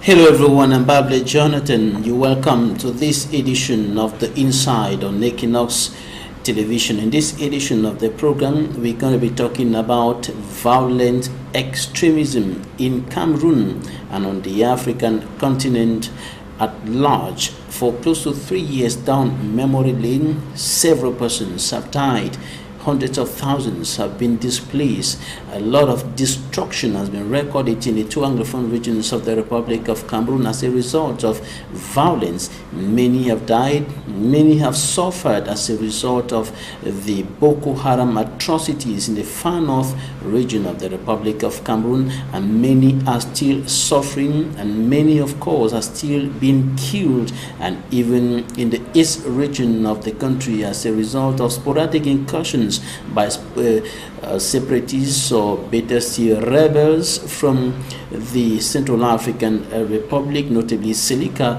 Hello everyone, I'm Bable Jonathan. You're welcome to this edition of the Inside on Equinox Television. In this edition of the program, we're going to be talking about violent extremism in Cameroon and on the African continent at large. For close to 3 years down memory lane, several persons have died. Hundreds of thousands have been displaced. A lot of destruction has been recorded in the two Anglophone regions of the Republic of Cameroon as a result of violence. Many have died, many have suffered as a result of the Boko Haram atrocities in the far north region of the Republic of Cameroon, and many are still suffering, and many, of course, are still being killed, and even in the east region of the country as a result of sporadic incursions by separatists, or better still rebels from the Central African Republic, notably Seleka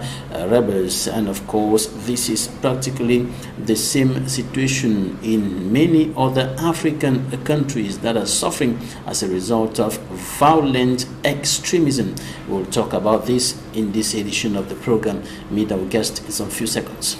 rebels. And of course, this is practically the same situation in many other African countries that are suffering as a result of violent extremism. We'll talk about this in this edition of the program. Meet our guest in some few seconds.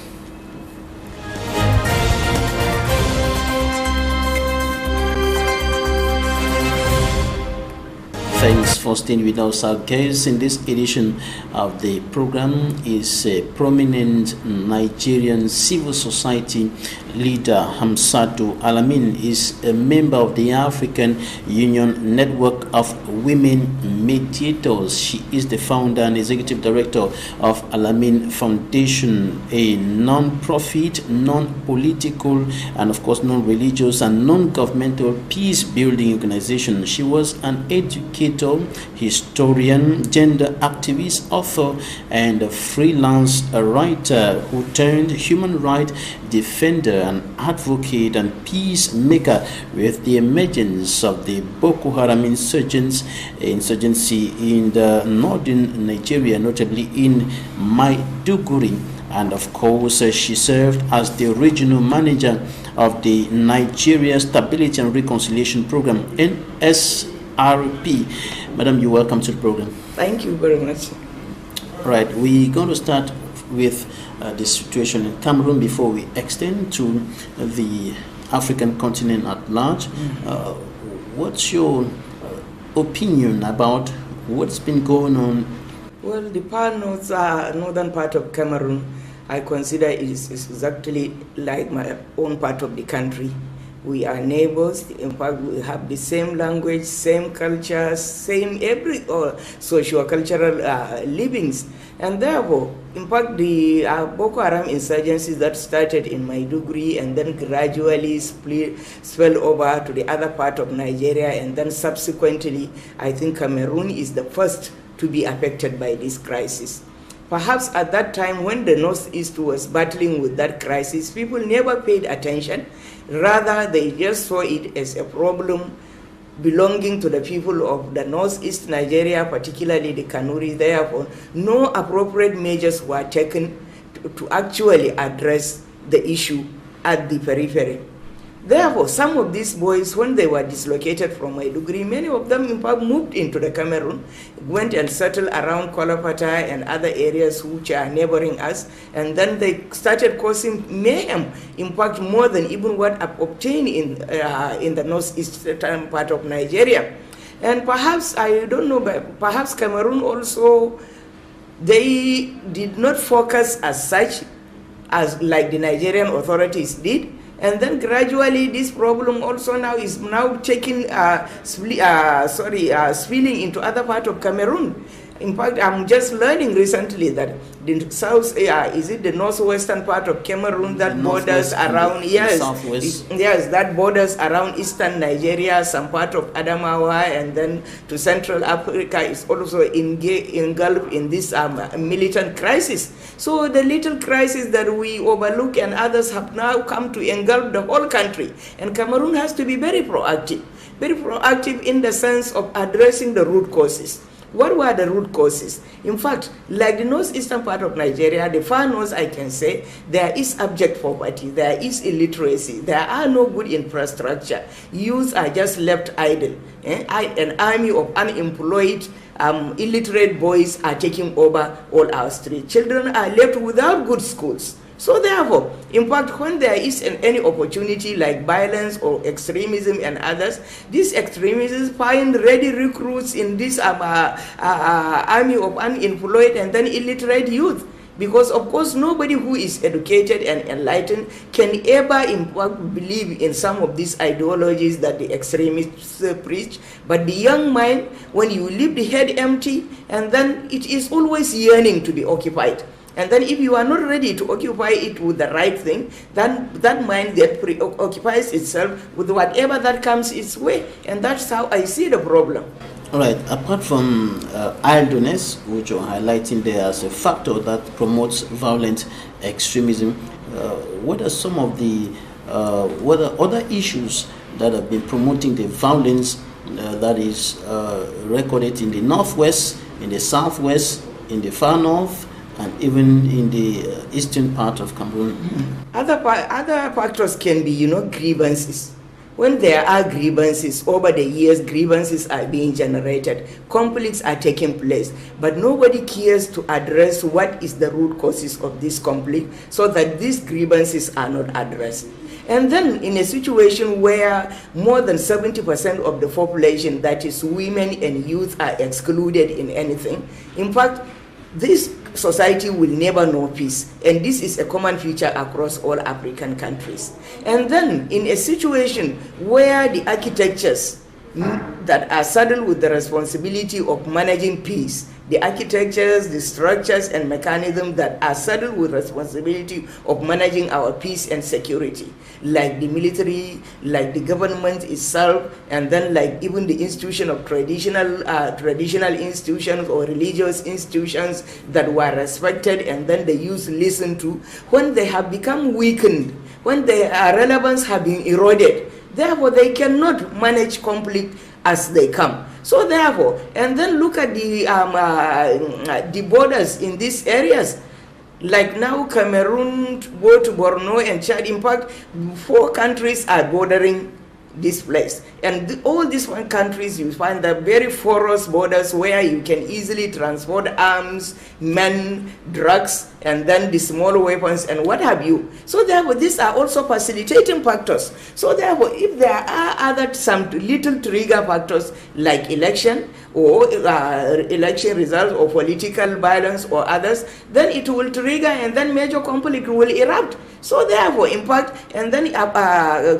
Thanks for staying with us. Our guest in this edition of the program is a prominent Nigerian civil society leader. Hamsatu Allamin is a member of the African Union Network of Women Mediators. She is the founder and executive director of Allamin Foundation, a non-profit, non-political, and of course non-religious and non-governmental peace-building organization. She was an educator, historian, gender activist, author, and a freelance writer who turned human rights defender and advocate and peacemaker with the emergence of the Boko Haram insurgency in the northern Nigeria, notably in Maiduguri. And of course, she served as the regional manager of the Nigeria Stability and Reconciliation Program, NSRP. Madam, you're welcome to the program. Thank you very much. Right, we're going to start with the situation in Cameroon before we extend to the African continent at large. What's your opinion about what's been going on? Well, the northern part of Cameroon, I consider is exactly like my own part of the country. We are neighbors. In fact, we have the same language, same culture, same socio-cultural livings. And therefore, in fact, the Boko Haram insurgencies that started in Maiduguri and then gradually spilled over to the other part of Nigeria, and then subsequently, I think Cameroon is the first to be affected by this crisis. Perhaps at that time when the Northeast was battling with that crisis, people never paid attention. Rather, they just saw it as a problem belonging to the people of the Northeast Nigeria, particularly the Kanuri. Therefore, no appropriate measures were taken to actually address the issue at the periphery. Therefore, some of these boys, when they were dislocated from Maiduguri, many of them in fact moved into the Cameroon, went and settled around Kolopata and other areas which are neighboring us, and then they started causing mayhem, in fact more than even what obtained in the northeastern part of Nigeria. And perhaps, I don't know, but perhaps Cameroon also, they did not focus as such as like the Nigerian authorities did. And then gradually this problem also now is taking spilling into other part of Cameroon. In fact, I'm just learning recently that the south, is it the northwestern part of Cameroon that borders around, that borders around eastern Nigeria, some part of Adamawa, and then to Central Africa is also engulfed in this militant crisis. So the little crisis that we overlook and others have now come to engulf the whole country. And Cameroon has to be very proactive in the sense of addressing the root causes. What were the root causes? In fact, like the northeastern part of Nigeria, the far north, I can say, there is abject poverty, there is illiteracy, there are no good infrastructure. Youths are just left idle. An army of unemployed illiterate boys are taking over all our streets. Children are left without good schools. So therefore, in fact, when there is any opportunity like violence or extremism and others, these extremists find ready recruits in this army of unemployed and then illiterate youth. Because of course nobody who is educated and enlightened can ever in fact believe in some of these ideologies that the extremists preach. But the young mind, when you leave the head empty, and then it is always yearning to be occupied. And then if you are not ready to occupy it with the right thing, then that mind that preoccupies itself with whatever that comes its way. And that's how I see the problem. All right, apart from idleness, which you're highlighting there as a factor that promotes violent extremism, what are some of the what are other issues that have been promoting the violence that is recorded in the northwest, in the southwest, in the far north, and even in the eastern part of Cameroon? Other factors can be, grievances. When there are grievances, over the years, grievances are being generated, conflicts are taking place, but nobody cares to address what is the root causes of this conflict so that these grievances are not addressed. And then in a situation where more than 70% of the population, that is women and youth, are excluded in anything, in fact, this society will never know peace, and this is a common feature across all African countries. And then in a situation where the architectures that are saddled with the responsibility of managing peace, the architectures, the structures and mechanisms that are saddled with responsibility of managing our peace and security, like the military, like the government itself, and then like even the institution of traditional institutions or religious institutions that were respected and then the youth listened to, when they have become weakened, when their relevance have been eroded, therefore they cannot manage conflict as they come. So therefore, and then look at the borders in these areas. Like now, Cameroon, both Borno and Chad, in fact, 4 countries are bordering this place. And all these countries, you find the very porous borders where you can easily transport arms, men, drugs, and then the small weapons and what have you. So therefore, these are also facilitating factors. So therefore, if there are some little trigger factors like election or election results or political violence or others, then it will trigger and then major conflict will erupt. So therefore, in fact, and then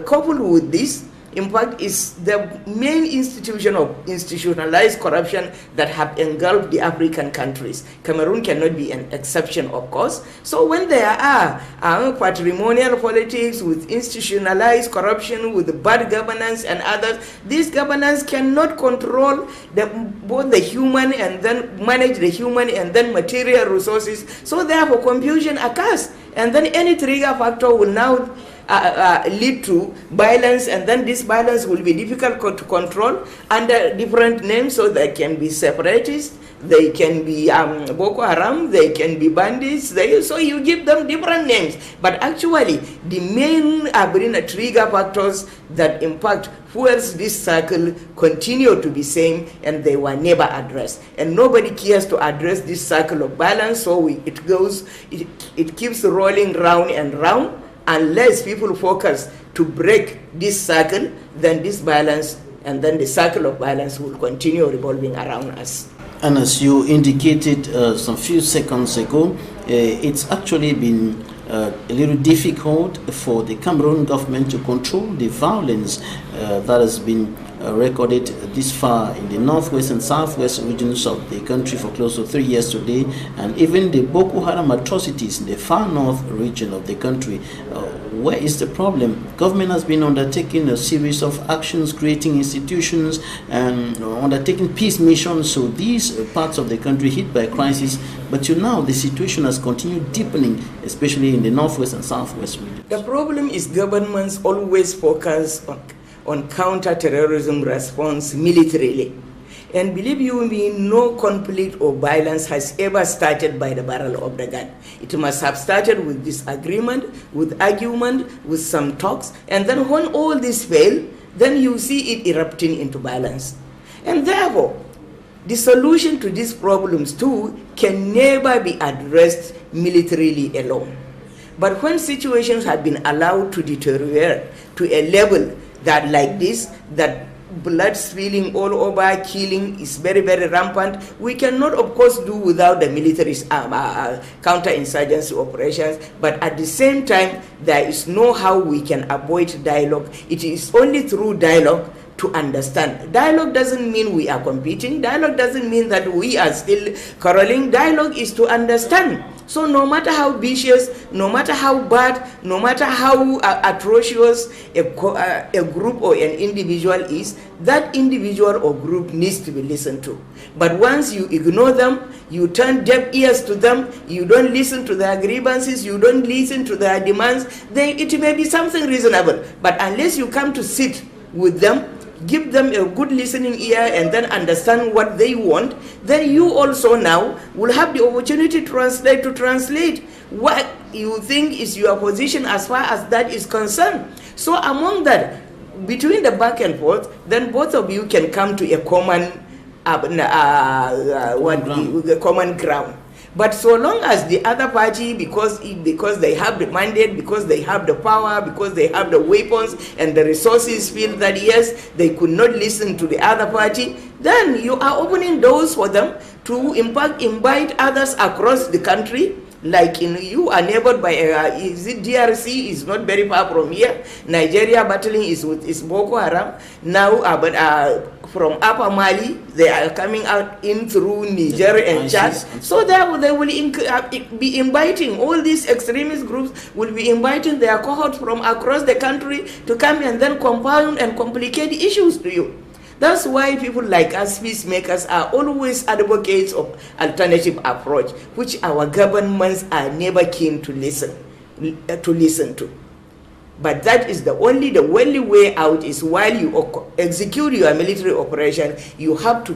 coupled with this, in fact, is the main institution of institutionalized corruption that have engulfed the African countries. Cameroon cannot be an exception, of course. So when there are patrimonial politics with institutionalized corruption, with bad governance and others, this governance cannot control both the human and then manage the human and then material resources. So therefore, confusion occurs. And then any trigger factor will now lead to violence, and then this violence will be difficult to control under different names. So they can be separatists, they can be Boko Haram, they can be bandits, so you give them different names. But actually, the main trigger factors that in fact fuels this circle continue to be same, and they were never addressed. And nobody cares to address this circle of violence, so it keeps rolling round and round. Unless people focus to break this circle, then this violence and then the circle of violence will continue revolving around us. And as you indicated some few seconds ago, it's actually been a little difficult for the Cameroon government to control the violence that has been recorded this far in the northwest and southwest regions of the country for close to 3 years today, and even the Boko Haram atrocities in the far north region of the country. Where is the problem? Government has been undertaking a series of actions, creating institutions and undertaking peace missions, so these parts of the country hit by crisis, but now the situation has continued deepening, especially in the northwest and southwest regions. The problem is governments always focus on counter-terrorism response militarily. And believe you me, no conflict or violence has ever started by the barrel of the gun. It must have started with disagreement, with argument, with some talks, and then when all this fail, then you see it erupting into violence. And therefore, The solution to these problems too can never be addressed militarily alone. But when situations have been allowed to deteriorate to a level that like this, that blood spilling all over, killing is very, very rampant, we cannot, of course, do without the military counter-insurgency operations. But at the same time, there is no how we can avoid dialogue. It is only through dialogue to understand. Dialogue doesn't mean we are competing. Dialogue doesn't mean that we are still quarreling. Dialogue is to understand. So no matter how vicious, no matter how bad, no matter how atrocious a group or an individual is, that individual or group needs to be listened to. But once you ignore them, you turn deaf ears to them, you don't listen to their grievances, you don't listen to their demands, then it may be something reasonable. But unless you come to sit with them, give them a good listening ear and then understand what they want, then you also now will have the opportunity to translate what you think is your position as far as that is concerned. So among that, between the back and forth, then both of you can come to a common common ground. But so long as the other party, because they have the mandate, because they have the power, because they have the weapons and the resources, feel that yes, they could not listen to the other party, then you are opening doors for them to invite others across the country. Like you are neighbored by is it DRC is not very far from here. Nigeria battling is Boko Haram now, but from Upper Mali they are coming out in through Niger and Chad. So they will be inviting all these extremist groups will be inviting their cohorts from across the country to come and then compound and complicate issues to you. That's why people like us, peacemakers, are always advocates of alternative approach, which our governments are never keen to listen to. But that is the only way out is while you execute your military operation, you have to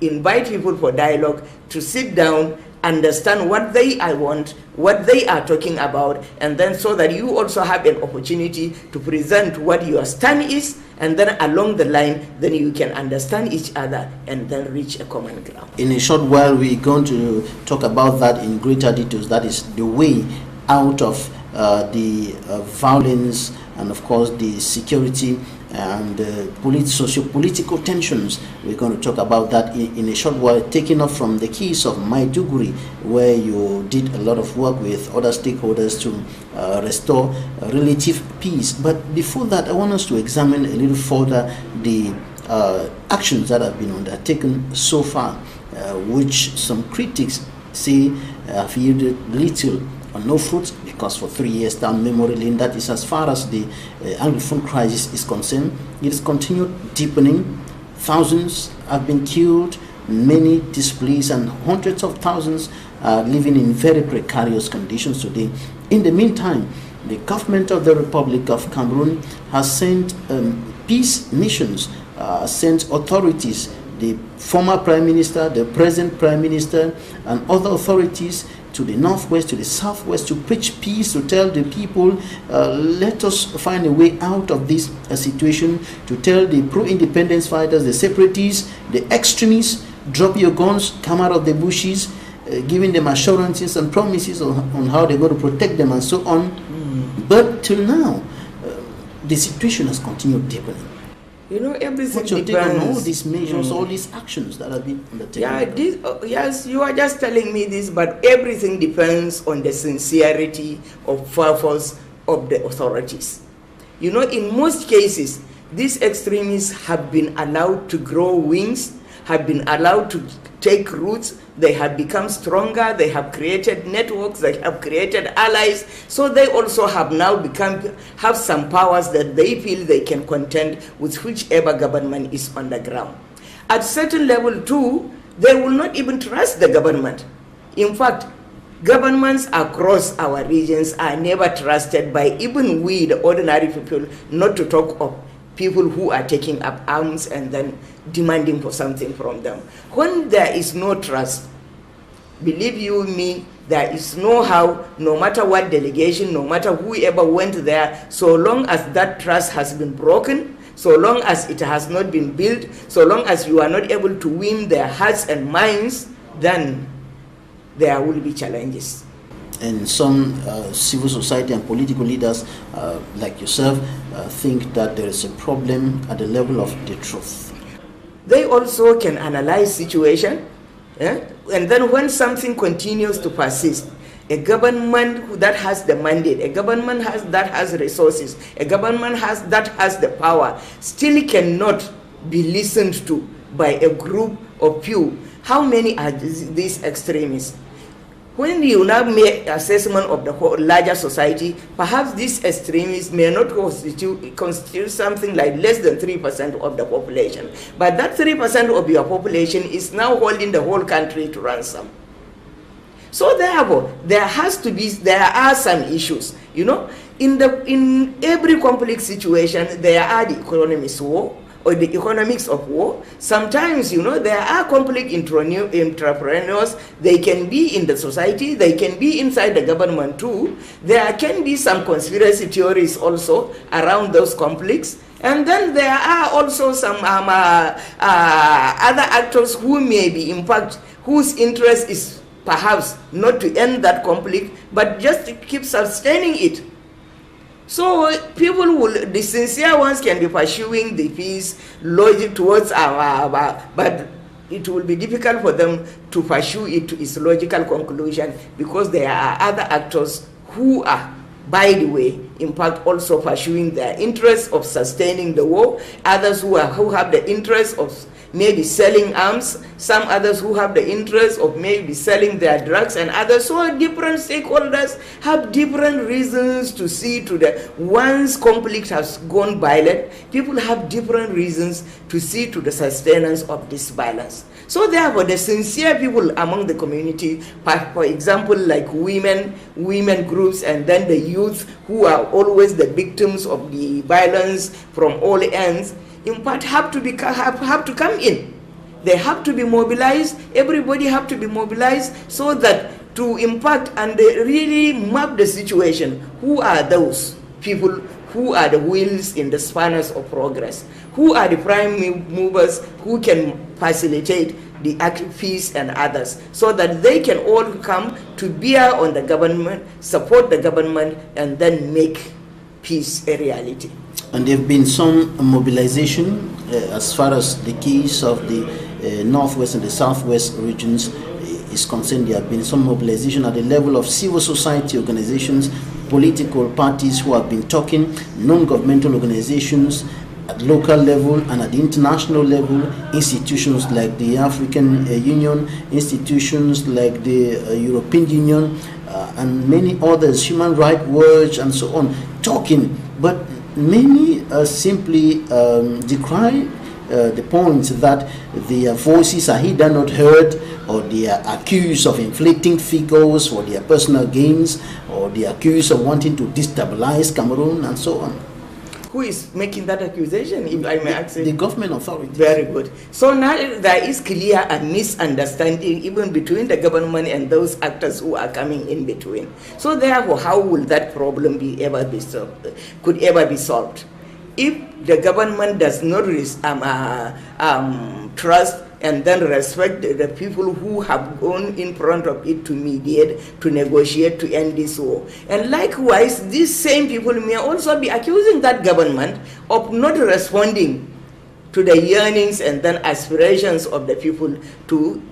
invite people for dialogue, to sit down, understand what they want, what they are talking about, and then so that you also have an opportunity to present what your stand is, and then along the line, then you can understand each other and then reach a common ground. In a short while, we're going to talk about that in greater details. That is the way out of the violence and, of course, the security and socio-political tensions. We're going to talk about that in a short while, taking off from the keys of Maiduguri, where you did a lot of work with other stakeholders to restore relative peace. But before that, I want us to examine a little further the actions that have been undertaken so far, which some critics say have yielded little or no fruits, because for 3 years down memory lane, that is as far as the Anglophone crisis is concerned, it has continued deepening. Thousands have been killed, many displaced, and hundreds of thousands are living in very precarious conditions today. In the meantime, the government of the Republic of Cameroon has sent peace missions, sent authorities, the former Prime Minister, the present Prime Minister, and other authorities to the northwest, to the southwest, to preach peace, to tell the people, let us find a way out of this situation, to tell the pro-independence fighters, the separatists, the extremists, drop your guns, come out of the bushes, giving them assurances and promises on how they're going to protect them and so on. But till now, the situation has continued deepening. You know, everything What's your take on all these measures, all these actions that have been undertaken? Yeah, yes, you are just telling me this, but everything depends on the sincerity of purpose of the authorities. You know, in most cases, these extremists have been allowed to grow wings, have been allowed to take roots, they have become stronger, they have created networks, they have created allies, so they also have now have some powers that they feel they can contend with whichever government is on the ground. At certain level too, they will not even trust the government. In fact, governments across our regions are never trusted by even we, the ordinary people, not to talk of people who are taking up arms and then demanding for something from them. When there is no trust, believe you me, there is no how, no matter what delegation, no matter whoever went there, so long as that trust has been broken, So long as it has not been built, so long as you are not able to win their hearts and minds, then there will be challenges. And some civil society and political leaders like yourself think that there is a problem at the level of the truth. They also can analyze situation, and then when something continues to persist, a government that has the mandate, a government that has resources, a government that has the power, still cannot be listened to by a group of few. How many are these extremists? When you now make assessment of the whole larger society, perhaps these extremists may not constitute something like less than 3% of the population. But that 3% of your population is now holding the whole country to ransom. So therefore, there are some issues. You know, in every conflict situation, there are the economics war, or the economics of war. Sometimes, you know, there are conflict entrepreneurs. They can be in the society, they can be inside the government too. There can be some conspiracy theories also around those conflicts. And then there are also some other actors who may be impact, whose interest is perhaps not to end that conflict, but just to keep sustaining it. So the sincere ones can be pursuing the peace logic towards but it will be difficult for them to pursue it to its logical conclusion, because there are other actors who are, by the way, in fact, also pursuing their interest of sustaining the war, others who have the interest of maybe selling arms, some others who have the interest of maybe selling their drugs, and others. So different stakeholders have different reasons to see to the, once conflict has gone violent, people have different reasons to see to the sustenance of this violence. So therefore, the sincere people among the community, for example, like women groups, and then the youth who are always the victims of the violence from all ends, in fact, have to come in. They have to be mobilized. Everybody have to be mobilized, so that to impact and really map the situation. Who are those people? Who are the wheels in the spanners of progress? Who are the prime movers who can facilitate the peace and others, so that they can all come to bear on the government, support the government, and then make peace a reality? And there have been some mobilization as far as the case of the northwest and the southwest regions is concerned. There have been some mobilization at the level of civil society organizations, political parties who have been talking, non-governmental organizations at local level and at the international level, institutions like the African Union, institutions like the European Union, and many others, Human Rights Watch and so on, talking. But many simply decry the point that their voices are either not heard, or they are accused of inflating figures for their personal gains, or they are accused of wanting to destabilize Cameroon and so on. Who is making that accusation, if I may ask? The government authorities. Very good. So now there is clear a misunderstanding even between the government and those actors who are coming in between. So therefore, how will that problem could ever be solved? If the government does not trust and then respect the people who have gone in front of it to mediate, to negotiate, to end this war. And likewise, these same people may also be accusing that government of not responding to the yearnings and then aspirations of the people to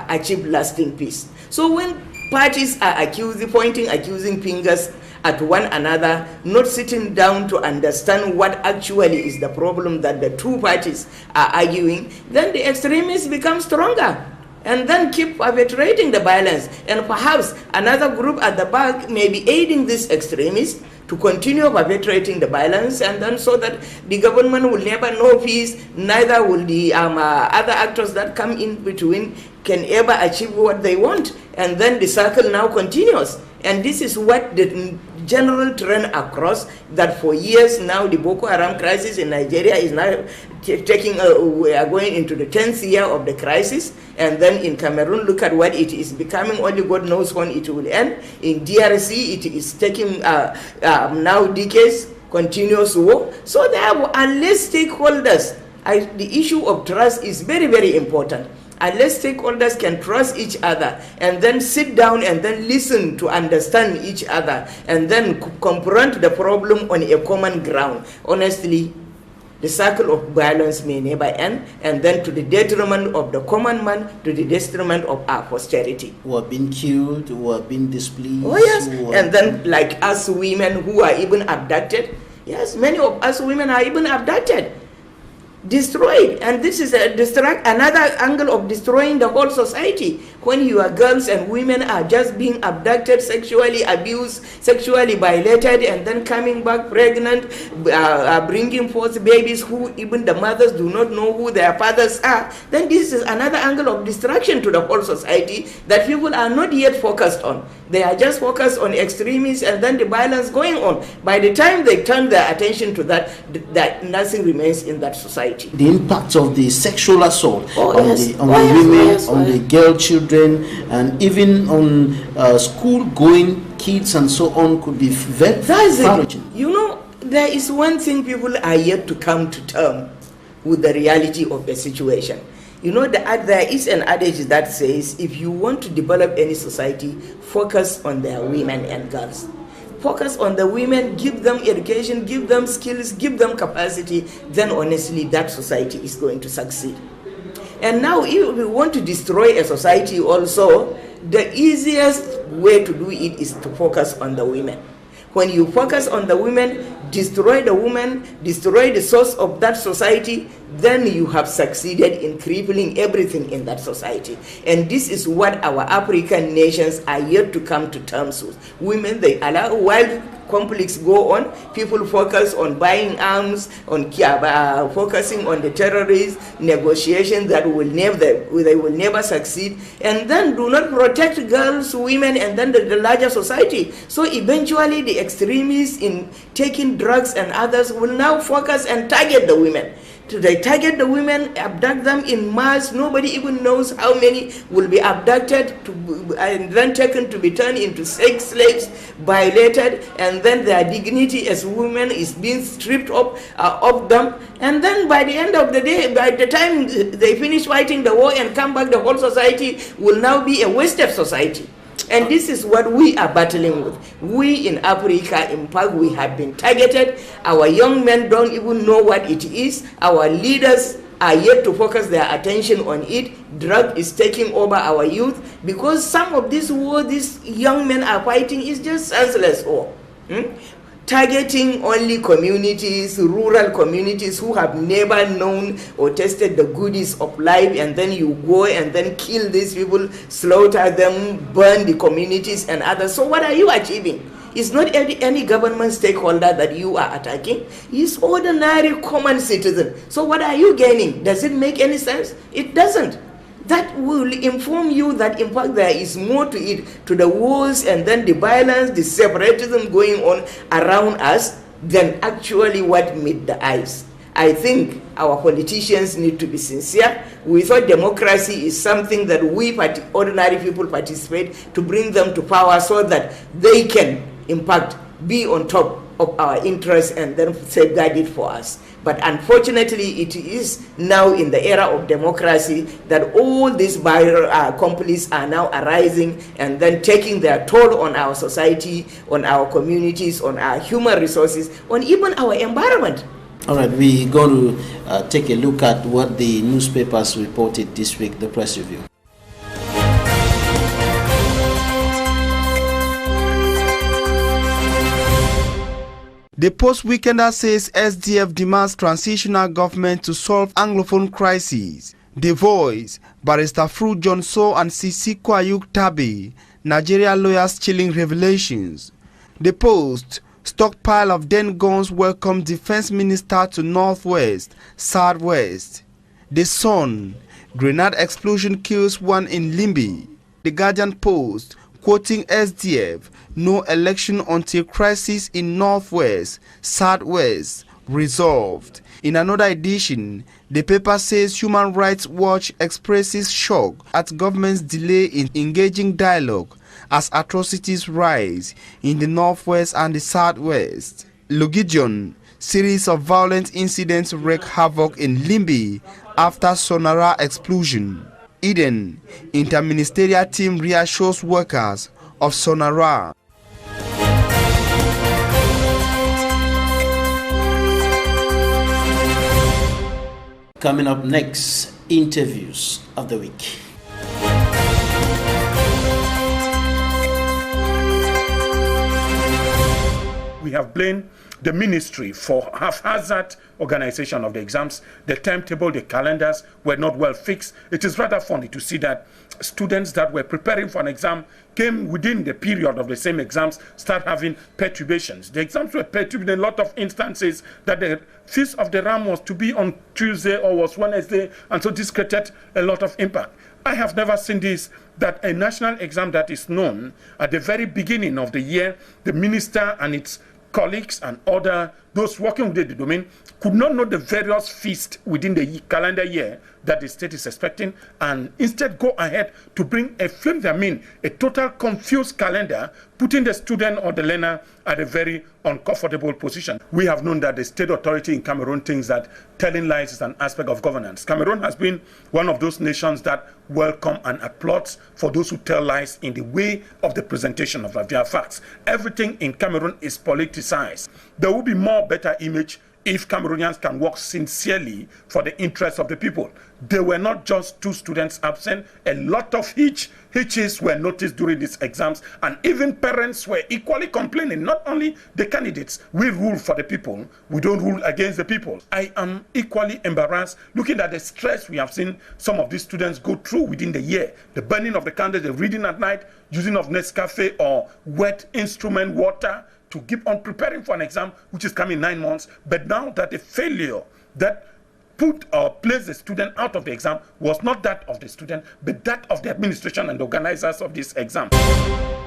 achieve lasting peace. So when parties are accusing fingers at one another, not sitting down to understand what actually is the problem that the two parties are arguing, then the extremists become stronger and then keep perpetrating the violence. And perhaps another group at the back may be aiding these extremists to continue perpetrating the violence, and then so that the government will never know peace, neither will the other actors that come in between can ever achieve what they want, and then the circle now continues. And this is what the general trend across, that for years now the Boko Haram crisis in Nigeria is now we are going into the 10th year of the crisis. And then in Cameroon, look at what it is becoming. Only God knows when it will end. In DRC, it is taking now decades. continuous war. So therefore, unless stakeholders, the issue of trust is very, very important. Unless stakeholders can trust each other and then sit down and then listen to understand each other and then confront the problem on a common ground, honestly, the cycle of violence may never end, and then to the detriment of the common man, to the detriment of our posterity. Who have been killed, who have been displeased. Oh yes, and then like us women who are even abducted. Yes, many of us women are even abducted, destroyed, and this is another angle of destroying the whole society. When your girls and women are just being abducted, sexually abused, sexually violated, and then coming back pregnant, bringing forth babies who even the mothers do not know who their fathers are, then this is another angle of destruction to the whole society that people are not yet focused on. They are just focused on extremists and then the violence going on. By the time they turn their attention to that, nothing remains in that society. The impact of the sexual assault on the women, on the girl children, and even on school-going kids and so on could be very discouraging. You know, there is one thing people are yet to come to terms with the reality of the situation. You know, there is an adage that says, if you want to develop any society, focus on their women and girls. Focus on the women, give them education, give them skills, give them capacity, then honestly that society is going to succeed. And now if we want to destroy a society also, the easiest way to do it is to focus on the women. When you focus on the women, destroy the woman, destroy the source of that society, then you have succeeded in crippling everything in that society. And this is what our African nations are yet to come to terms with. Women, they allow, while conflicts go on, people focus on buying arms, on focusing on the terrorist negotiations that they will never succeed, and then do not protect girls, women, and then the larger society. So eventually the extremists in taking drugs and others will now focus and target the women. They target the women, abduct them in mass. Nobody even knows how many will be abducted and then taken to be turned into sex slaves, violated, and then their dignity as women is being stripped of them. And then by the end of the day, by the time they finish fighting the war and come back, the whole society will now be a wasted society. And this is what we are battling with. We in Africa, in fact, we have been targeted. Our young men don't even know what it is. Our leaders are yet to focus their attention on it. Drug is taking over our youth because some of this war these young men are fighting is just senseless war. Targeting only communities, rural communities who have never known or tasted the goodies of life, and then you go and then kill these people, slaughter them, burn the communities and others. So what are you achieving? It's not any government stakeholder that you are attacking. It's ordinary common citizen. So what are you gaining? Does it make any sense? It doesn't. That will inform you that in fact there is more to it, to the wars and then the violence, the separatism going on around us than actually what meet the eyes. I think our politicians need to be sincere. We thought democracy is something that we ordinary people participate to bring them to power so that they can in fact be on top of our interests and then safeguard it for us. But unfortunately, it is now in the era of democracy that all these conflicts are now arising and then taking their toll on our society, on our communities, on our human resources, on even our environment. All right, we're going to take a look at what the newspapers reported this week, the press review. The Post-Weekender says SDF demands transitional government to solve Anglophone crisis. The Voice, Barrister Fru Johnson and Sisi Kwayuk Tabi, Nigeria lawyers chilling revelations. The Post, stockpile of den guns welcome Defense Minister to Northwest, Southwest. The Sun, grenade explosion kills one in Limbi. The Guardian Post, quoting SDF, no election until crisis in Northwest, Southwest resolved. In another edition, the paper says Human Rights Watch expresses shock at government's delay in engaging dialogue as atrocities rise in the Northwest and the Southwest. Lugijon, series of violent incidents wreak havoc in Limbi after Sonara explosion. Eden, interministerial team reassures workers of Sonara. Coming up next, interviews of the week. We have blamed the ministry for haphazard organization of the exams. The timetable, the calendars were not well fixed. It is rather funny to see that students that were preparing for an exam came within the period of the same exams, start having perturbations. The exams were perturbed in a lot of instances that the Feast of the Ram was to be on Tuesday or was Wednesday, and so this created a lot of impact. I have never seen this, that a national exam that is known at the very beginning of the year, the minister and its colleagues and other those working within the domain could not know the various feasts within the calendar year that the state is expecting, and instead go ahead to bring a a total confused calendar, putting the student or the learner at a very uncomfortable position. We have known that the state authority in Cameroon thinks that telling lies is an aspect of governance. Cameroon has been one of those nations that welcome and applauds for those who tell lies in the way of the presentation of their facts. Everything in Cameroon is politicized. There will be more better image if Cameroonians can work sincerely for the interests of the people. There were not just 2 students absent. A lot of hitches were noticed during these exams, and even parents were equally complaining. Not only the candidates, we rule for the people, we don't rule against the people. I am equally embarrassed looking at the stress we have seen some of these students go through within the year. The burning of the candles, the reading at night, using of Nescafe or wet instrument water to keep on preparing for an exam which is coming 9 months. But now that the failure that put or placed the student out of the exam was not that of the student, but that of the administration and the organizers of this exam.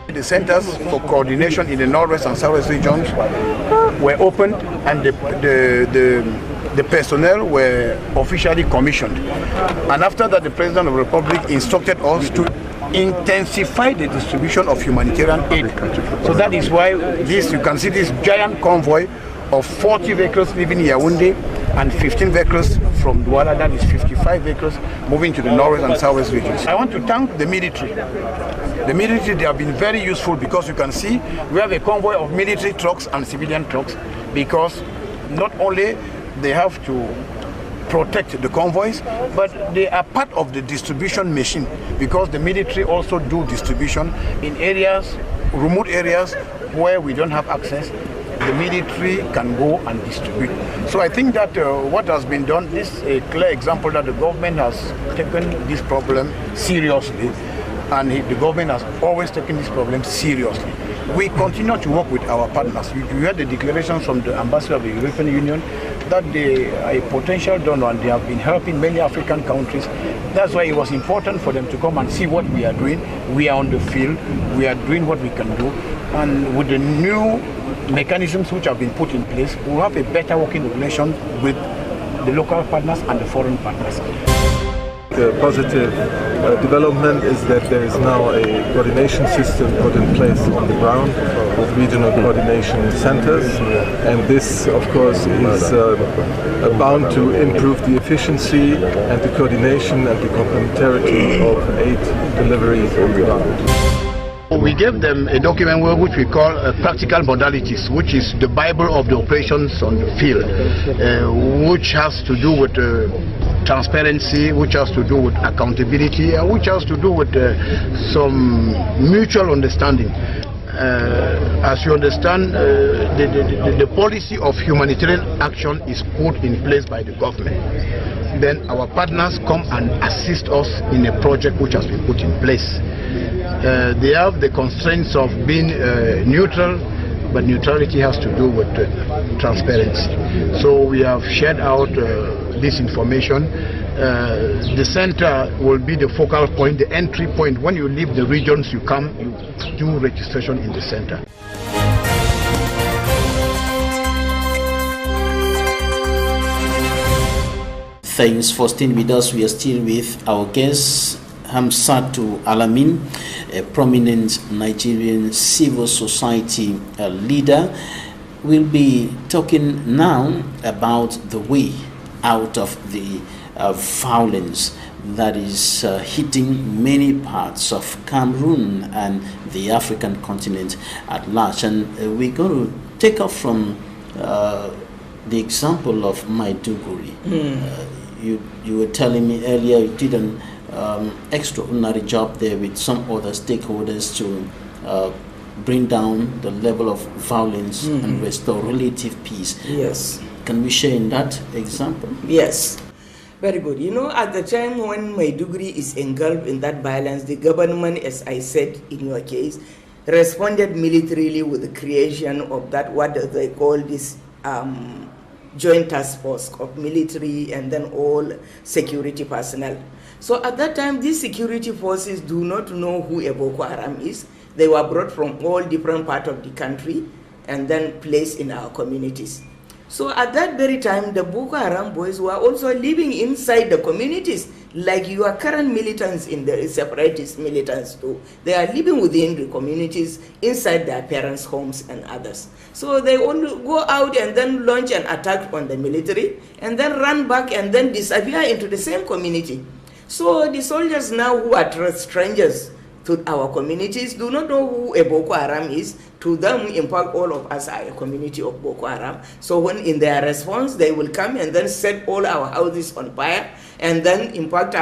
The centers for coordination in the Northwest and Southwest regions were opened, and the personnel were officially commissioned. And after that, the President of the Republic instructed us to intensify the distribution of humanitarian aid. So that is why you can see this giant convoy of 40 vehicles leaving Yaoundé and 15 vehicles from Douala, that is 55 vehicles moving to the Northwest and Southwest regions. I want to thank the military. The military, they have been very useful, because you can see we have a convoy of military trucks and civilian trucks, because not only they have to protect the convoys, but they are part of the distribution machine, because the military also do distribution in areas, remote areas where we don't have access. The military can go and distribute. So I think that what has been done is a clear example that the government has taken this problem seriously, and the government has always taken this problem seriously. We continue to work with our partners. You heard the declarations from the ambassador of the European Union that they are a potential donor, and they have been helping many African countries. That's why it was important for them to come and see what we are doing. We are on the field, we are doing what we can do, and with the new mechanisms which have been put in place, we'll have a better working relation with the local partners and the foreign partners. The positive development is that there is now a coordination system put in place on the ground with regional coordination centers, and this of course is bound to improve the efficiency and the coordination and the complementarity of aid delivery on the ground. We gave them a document which we call practical modalities, which is the Bible of the operations on the field, which has to do with transparency, which has to do with accountability, and which has to do with some mutual understanding. As you understand, the policy of humanitarian action is put in place by the government. Then our partners come and assist us in a project which has been put in place. They have the constraints of being neutral, but neutrality has to do with transparency. So we have shared out this information. The center will be the focal point, the entry point. When you leave the regions, you come, you do registration in the center. Thanks for staying with us. We are still with our guest, Hamsatu Allamin, a prominent Nigerian civil society leader. we'll be talking now about the way out of the violence that is hitting many parts of Cameroon and the African continent at large. And we're going to take off from the example of Maiduguri. You were telling me earlier you did an extraordinary job there with some other stakeholders to bring down the level of violence and restore relative peace. Yes. Can we share in that example? Yes. Very good. You know, at the time when Maiduguri is engulfed in that violence, the government, as I said in your case, responded militarily with the creation of that, what they call this joint task force of military and then all security personnel. So at that time, these security forces do not know who a Boko Haram is. They were brought from all different parts of the country and then placed in our communities. So at that very time, the Boko Haram boys were also living inside the communities, like your current militants in the separatist militants too. They are living within the communities, inside their parents' homes and others. So they only go out and then launch an attack on the military, and then run back and then disappear into the same community. So the soldiers now who are strangers to our communities do not know who a Boko Haram is. To them, in fact, all of us are a community of Boko Haram. So when in their response, they will come and then set all our houses on fire. And then, in fact,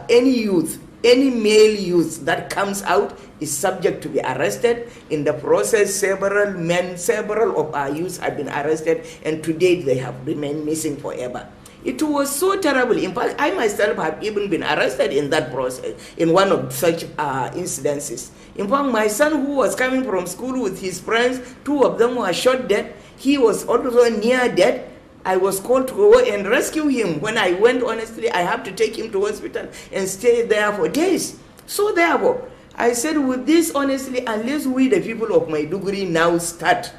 any youth, any male youth that comes out is subject to be arrested. In the process, several of our youths have been arrested, and to date, they have remained missing forever. It was so terrible. In fact, I myself have even been arrested in that process, in one of such incidences. In fact, my son, who was coming from school with his friends, 2 of them were shot dead. He was also near dead. I was called to go and rescue him. When I went, honestly, I have to take him to hospital and stay there for days. So therefore, I said with this, honestly, unless we, the people of Maiduguri, now start,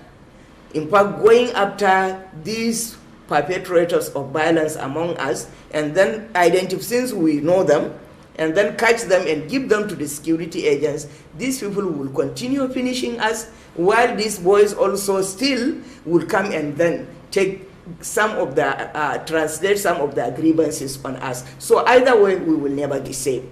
in fact, going after these perpetrators of violence among us, and then identify, since we know them, and then catch them and give them to the security agents, these people will continue finishing us, while these boys also still will come and then take some of the, translate some of the grievances on us. So either way, we will never be safe.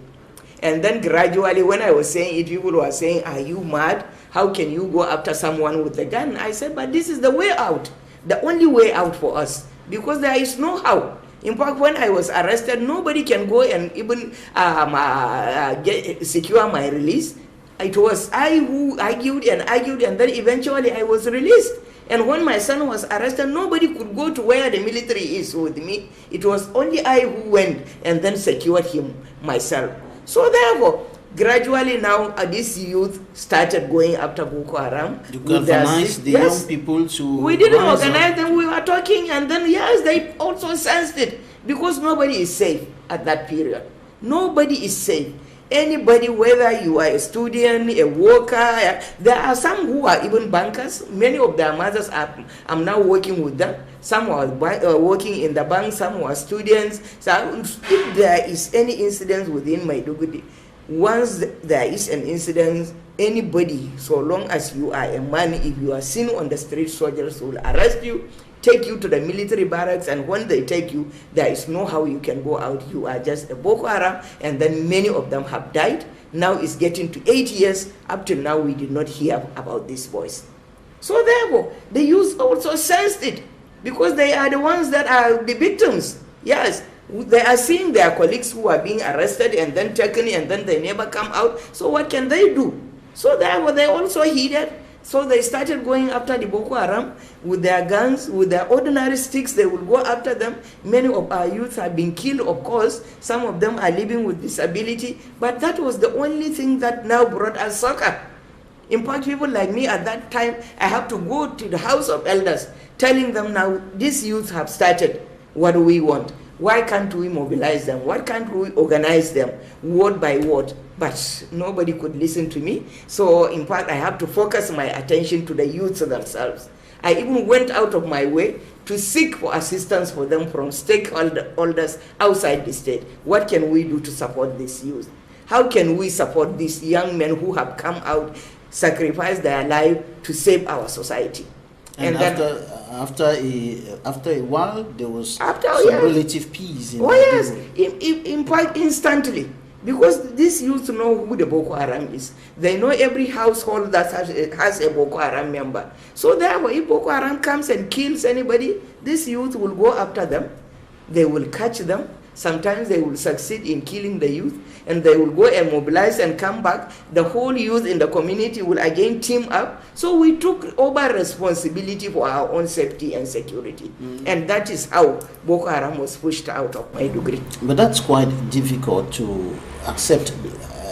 And then gradually, when I was saying it, people were saying, are you mad? How can you go after someone with a gun? I said, but this is the way out. The only way out for us, because there is no how. In fact, when I was arrested, nobody can go and even secure my release. It was I who argued, and then eventually I was released. And when my son was arrested, nobody could go to where the military is with me. It was only I who went and then secured him myself. So therefore, gradually now, this youth started going after Boko Haram. You galvanized the young people to... We didn't organize them, we were talking, and then yes, they also sensed it. Because nobody is safe at that period. Nobody is safe. Anybody, whether you are a student, a worker, there are some who are even bankers. Many of their mothers I'm now working with them. Some are working in the bank, some were students. So if there is any incident within Maiduguri, once there is an incident, anybody, so long as you are a man, if you are seen on the street, soldiers will arrest you, take you to the military barracks, and when they take you, there is no how you can go out. You are just a Boko Haram, and then many of them have died. Now it's getting to 8 years. Up till now, we did not hear about these boys. So therefore, the youth also sensed it, because they are the ones that are the victims. Yes. They are seeing their colleagues who are being arrested and then taken, and then they never come out. So what can they do? So therefore, they also heeded. So they started going after the Boko Haram with their guns, with their ordinary sticks. They will go after them. Many of our youth have been killed, of course. Some of them are living with disability. But that was the only thing that now brought us soccer. In fact, people like me at that time, I have to go to the House of Elders, telling them now, these youth have started. What do we want? Why can't we mobilize them? Why can't we organize them word by word? But nobody could listen to me. So in fact, I have to focus my attention to the youths themselves. I even went out of my way to seek for assistance for them from stakeholders outside the state. What can we do to support this youth? How can we support these young men who have come out, sacrificed their life to save our society? And then after a while, there was some yes. relative peace. Yes, in fact, instantly. Because these youth know who the Boko Haram is. They know every household that has a Boko Haram member. So therefore, if Boko Haram comes and kills anybody, this youth will go after them. They will catch them. Sometimes they will succeed in killing the youth, and they will go and mobilize and come back. The whole youth in the community will again team up. So we took over responsibility for our own safety and security. And that is how Boko Haram was pushed out of Maiduguri. But that's quite difficult to accept.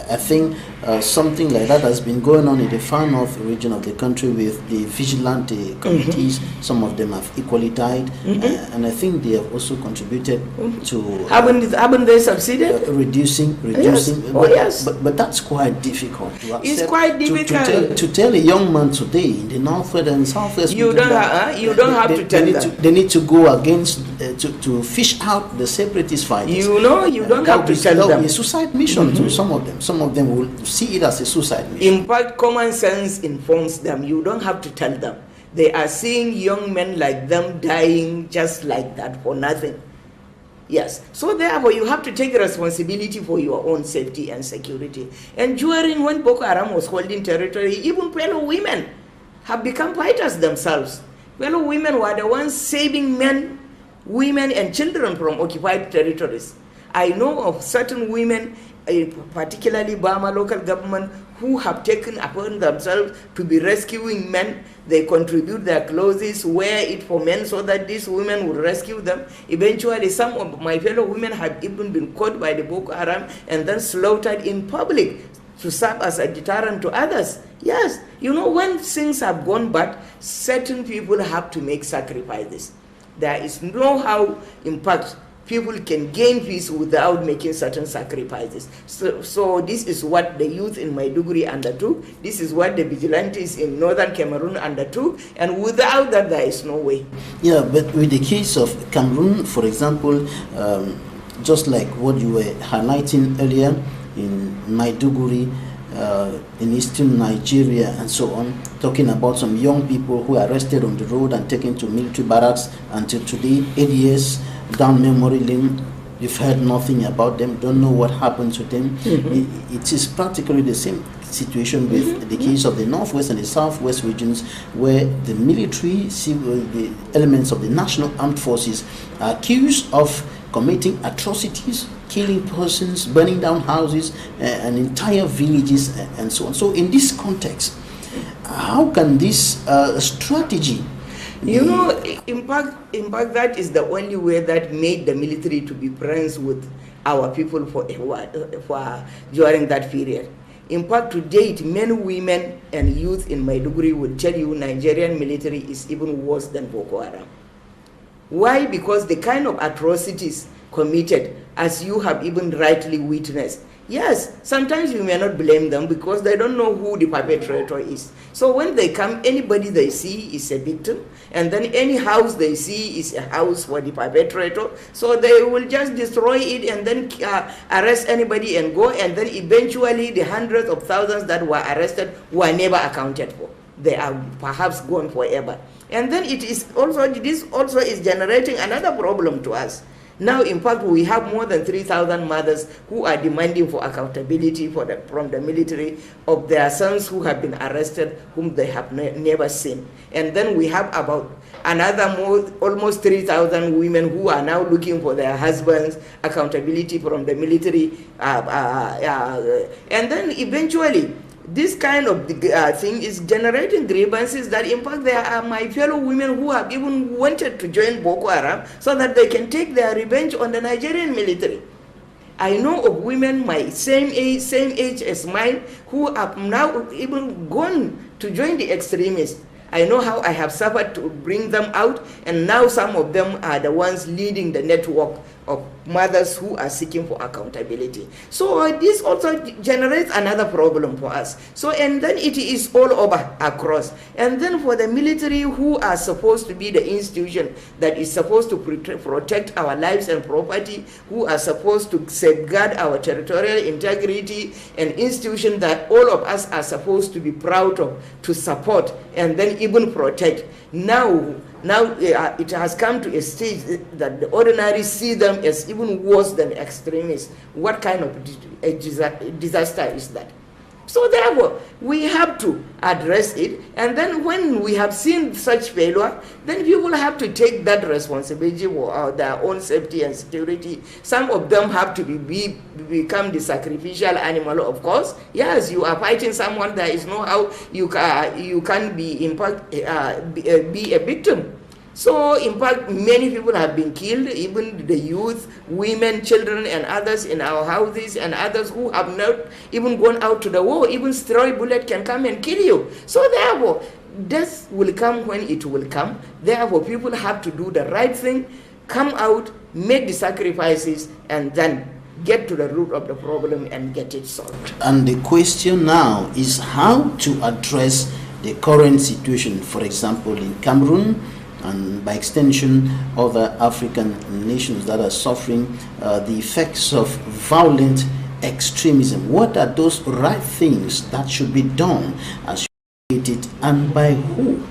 I think something like that has been going on in the far north region of the country with the vigilante committees. Some of them have equally died, and I think they have also contributed to haven't they succeeded? Reducing. Yes. Yes. But that's quite difficult to accept. It's quite difficult to tell a young man today in the northwest and southwest. You don't have to tell them. They need to go against to fish out the separatist fighters. You don't have to tell them. That will be a suicide mission to some of them. Some of them will see it as a suicide mission. In fact, common sense informs them. You don't have to tell them. They are seeing young men like them dying just like that for nothing. Yes. So therefore, you have to take responsibility for your own safety and security. And during when Boko Haram was holding territory, even fellow women have become fighters themselves. Fellow women were the ones saving men, women, and children from occupied territories. I know of certain women, particularly Burma local government, who have taken upon themselves to be rescuing men. They contribute their clothes, wear it for men so that these women will rescue them. Eventually, some of my fellow women have even been caught by the Boko Haram and then slaughtered in public to serve as a deterrent to others. Yes, when things have gone bad, certain people have to make sacrifices. There is no how, in fact, people can gain peace without making certain sacrifices. So this is what the youth in Maiduguri undertook. This is what the vigilantes in northern Cameroon undertook. And without that, there is no way. Yeah, but with the case of Cameroon, for example, just like what you were highlighting earlier in Maiduguri, in eastern Nigeria and so on, talking about some young people who are arrested on the road and taken to military barracks until today, 8 years down memory lane. You've heard nothing about them, don't know what happened to them. It is practically the same situation with the case of the northwest and the southwest regions, where the military, the elements of the national armed forces are accused of committing atrocities, killing persons, burning down houses and entire villages and so on. So in this context, how can this strategy in fact, that is the only way that made the military to be friends with our people for during that period. In fact, to date, men, women, and youth in Maiduguri will tell you Nigerian military is even worse than Boko Haram. Why? Because the kind of atrocities committed, as you have even rightly witnessed. Yes, sometimes you may not blame them because they don't know who the perpetrator is. So when they come, anybody they see is a victim, and then any house they see is a house for the perpetrator. So they will just destroy it and then arrest anybody and go, and then eventually the hundreds of thousands that were arrested were never accounted for. They are perhaps gone forever. And then this also is generating another problem to us. Now, in fact, we have more than 3,000 mothers who are demanding for accountability from the military of their sons who have been arrested, whom they have never seen. And then we have about another almost 3,000 women who are now looking for their husbands, accountability from the military. And then eventually, this kind of thing is generating grievances that, in fact, there are my fellow women who have even wanted to join Boko Haram so that they can take their revenge on the Nigerian military. I know of women my same age as mine who have now even gone to join the extremists. I know how I have suffered to bring them out, and now some of them are the ones leading the network of mothers who are seeking for accountability. So this also generates another problem for us. So, and then it is all over across. And then for the military, who are supposed to be the institution that is supposed to protect our lives and property, who are supposed to safeguard our territorial integrity, an institution that all of us are supposed to be proud of, to support, and then even protect. Now it has come to a stage that the ordinary see them as even worse than extremists. What kind of a disaster is that? So therefore, we have to address it, and then when we have seen such failure, then people have to take that responsibility for their own safety and security. Some of them have to become the sacrificial animal, of course. Yes, you are fighting someone, there is no how you can be a victim. So, in fact, many people have been killed, even the youth, women, children, and others in our houses, and others who have not even gone out to the war. Even stray bullet can come and kill you. So, therefore, death will come when it will come. Therefore, people have to do the right thing, come out, make the sacrifices, and then get to the root of the problem and get it solved. And the question now is how to address the current situation, for example, in Cameroon, and by extension other African nations that are suffering the effects of violent extremism. What are those right things that should be done as it, and by who?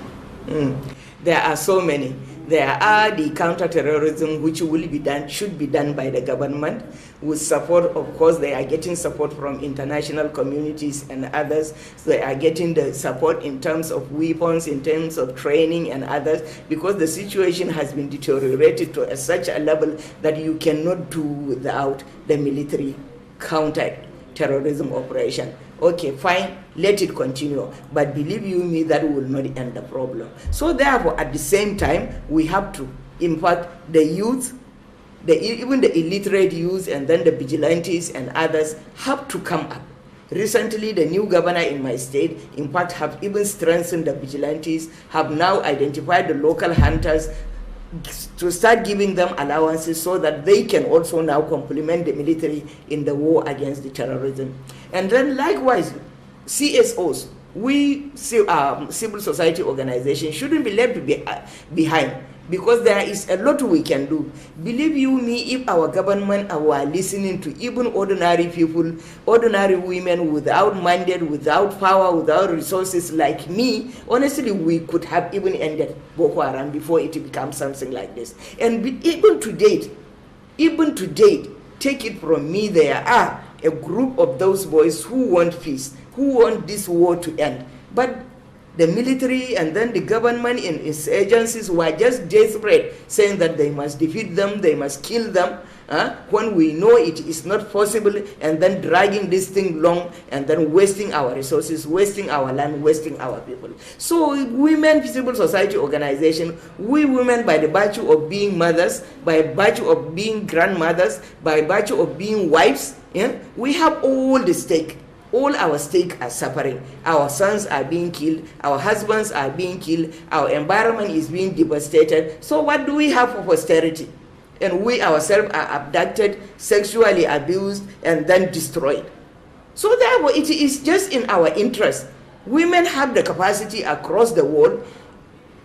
There are so many. There are the counter-terrorism which will be done, should be done by the government with support. Of course, they are getting support from international communities and others. So they are getting the support in terms of weapons, in terms of training and others, because the situation has been deteriorated to such a level that you cannot do without the military counter-terrorism operation. Okay, fine, let it continue. But believe you me, that will not end the problem. So therefore, at the same time, we have to, in fact, the youth, even the illiterate youth, and then the vigilantes and others have to come up. Recently, the new governor in my state, in fact, have even strengthened the vigilantes, have now identified the local hunters, to start giving them allowances so that they can also now complement the military in the war against the terrorism. And then likewise, CSOs, we civil society organizations shouldn't be left behind, because there is a lot we can do. Believe you me, if our government were listening to even ordinary people, ordinary women without mandate, without power, without resources like me, honestly, we could have even ended Boko Haram before it becomes something like this. And even to date, take it from me, there are a group of those boys who want peace, who want this war to end. But the military and then the government and its agencies were just desperate, saying that they must defeat them, they must kill them, when we know it is not possible, and then dragging this thing long, and then wasting our resources, wasting our land, wasting our people. So women, civil society organization, we women, by the virtue of being mothers, by virtue of being grandmothers, by virtue of being wives, we have all the stake. All our stake are suffering. Our sons are being killed, our husbands are being killed, our environment is being devastated. So what do we have for posterity? And we ourselves are abducted, sexually abused, and then destroyed. So therefore, it is just in our interest. Women have the capacity across the world.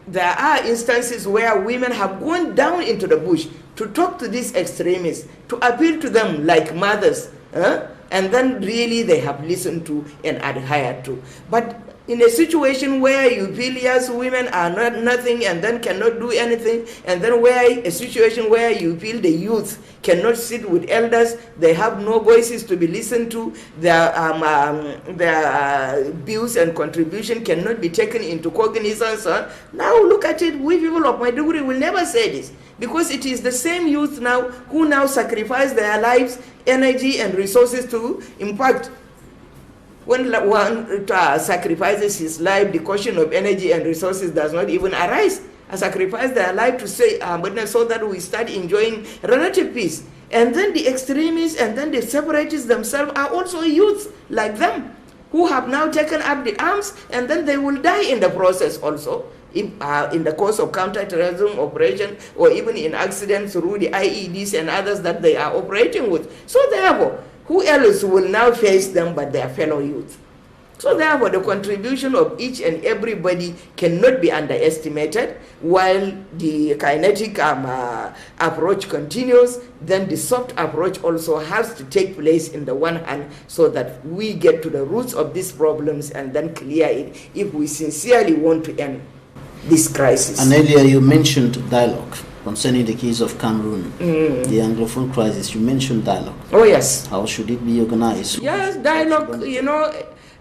There are instances where women have gone down into the bush to talk to these extremists, to appeal to them like mothers, and then really they have listened to and adhered to. But in a situation where you feel, yes, women are not nothing and then cannot do anything, and then where a situation where you feel the youth cannot sit with elders, they have no voices to be listened to, their views and contribution cannot be taken into cognizance. Now look at it, we people of Maiduguri will never say this, because it is the same youth now who now sacrifice their lives, energy and resources to, in fact, when one sacrifices his life, the question of energy and resources does not even arise. I sacrifice their life to say, but so that we start enjoying relative peace. And then the extremists and then the separatists themselves are also youths like them, who have now taken up the arms, and then they will die in the process also. in the course of counter-terrorism operation, or even in accidents through the IEDs and others that they are operating with. So therefore, who else will now face them but their fellow youth? So therefore, the contribution of each and everybody cannot be underestimated. While the kinetic approach continues, then the soft approach also has to take place in the one hand, so that we get to the roots of these problems and then clear it if we sincerely want to end this crisis. And earlier you mentioned dialogue concerning the case of Cameroon, the Anglophone crisis. You mentioned dialogue. Oh yes. How should it be organized? Yes, dialogue, you know.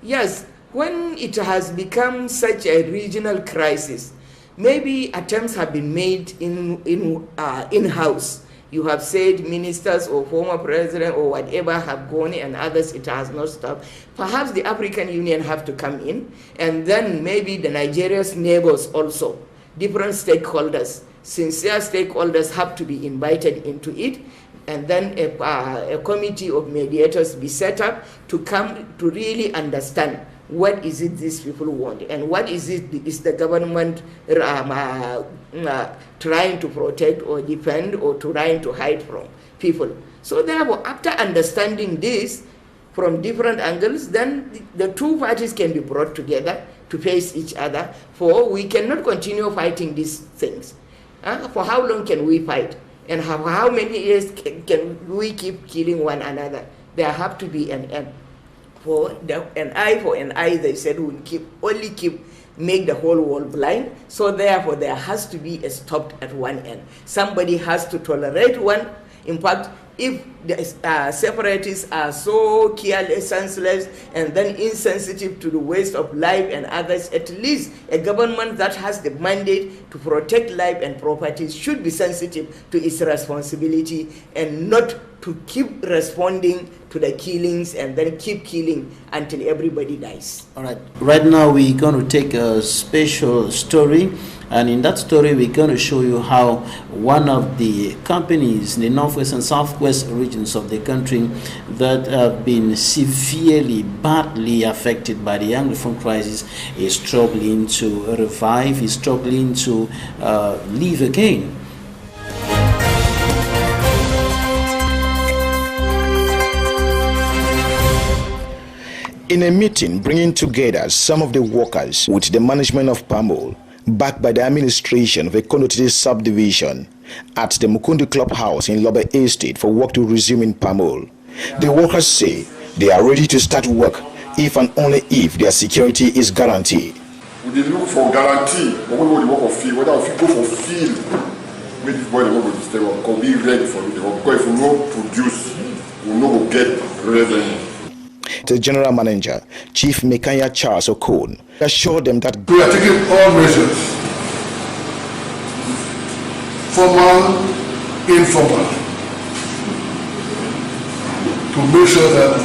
Yes, when it has become such a regional crisis, maybe attempts have been made in-house. You have said ministers or former president or whatever have gone, and others it has not stopped. Perhaps the African Union have to come in, and then maybe the Nigeria's neighbors also, different stakeholders, sincere stakeholders have to be invited into it, and then a committee of mediators be set up to come to really understand what is it these people want, and what is it is the government trying to protect or defend or trying to hide from people. So therefore, after understanding this from different angles, then the two parties can be brought together to face each other, for we cannot continue fighting these things. For how long can we fight? And how many years can we keep killing one another? There have to be an end. For an eye for an eye, they said, will make the whole world blind. So therefore, there has to be a stop at one end. Somebody has to tolerate one. In fact, if the separatists are so careless, senseless, and then insensitive to the waste of life and others, at least a government that has the mandate to protect life and property should be sensitive to its responsibility, and not to keep responding to the killings and then keep killing until everybody dies. All right. Right now we're going to take a special story, and in that story we're going to show you how one of the companies in the northwest and southwest regions of the country that have been severely, badly affected by the Anglophone crisis is struggling to revive, is struggling to live again. In a meeting bringing together some of the workers with the management of Pamol, backed by the administration of a connotated subdivision at the Mukundu Clubhouse in Lobe Estate for work to resume in Pamol, the workers say they are ready to start work if and only if their security is guaranteed. We look for guarantee, but we want to work on field, whether we go for field, maybe this boy will go to stay up, because be ready for it, because if we don't produce, we will not get revenue. The general manager, Chief Mekanya Charles Okon, assured them that we are taking all measures, formal, informal, to make sure that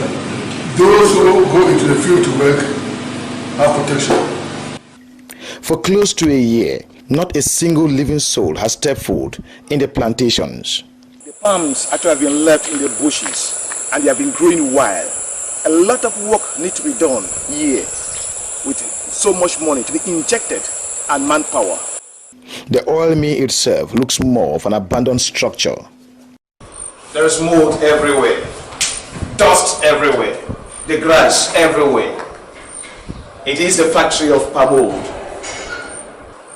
those who go into the field to work have protection. For close to a year, not a single living soul has stepped foot in the plantations. The palms actually have been left in the bushes, and they have been growing wild. A lot of work needs to be done here, with so much money to be injected and manpower. The oil mill itself looks more of an abandoned structure. There is mold everywhere, dust everywhere, the grass everywhere. It is the factory of Pamol.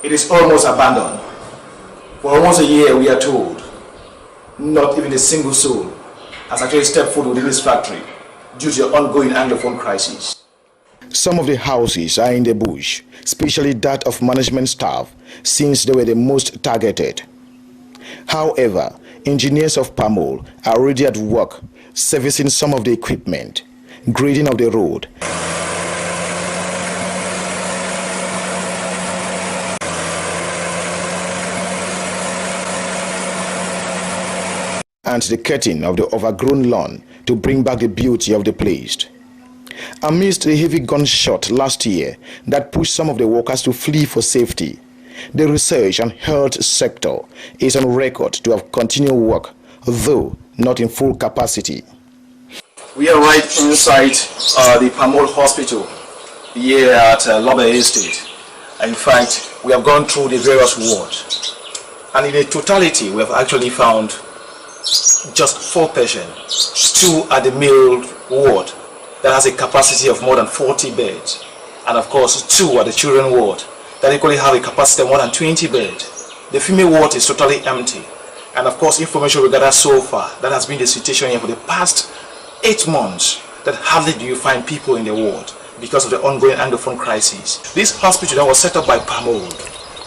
It is almost abandoned. For almost a year, we are told, not even a single soul has actually stepped foot within this factory due to the ongoing Anglophone crisis. Some of the houses are in the bush, especially that of management staff, since they were the most targeted. However, engineers of Pamol are already at work, servicing some of the equipment, grading of the road, and the cutting of the overgrown lawn to bring back the beauty of the place. Amidst the heavy gunshot last year that pushed some of the workers to flee for safety, the research and health sector is on record to have continued work, though not in full capacity. We are right inside the Pamol Hospital here at Lobe Estate, In fact, we have gone through the various wards, and in the totality, we have actually found just 4 patients, 2 at the male ward that has a capacity of more than 40 beds, and of course 2 at the children ward that equally have a capacity of more than 20 beds. The female ward is totally empty, and of course information we gather so far, that has been the situation here for the past 8 months, that hardly do you find people in the ward because of the ongoing Anglophone crisis. This hospital that was set up by PAMOL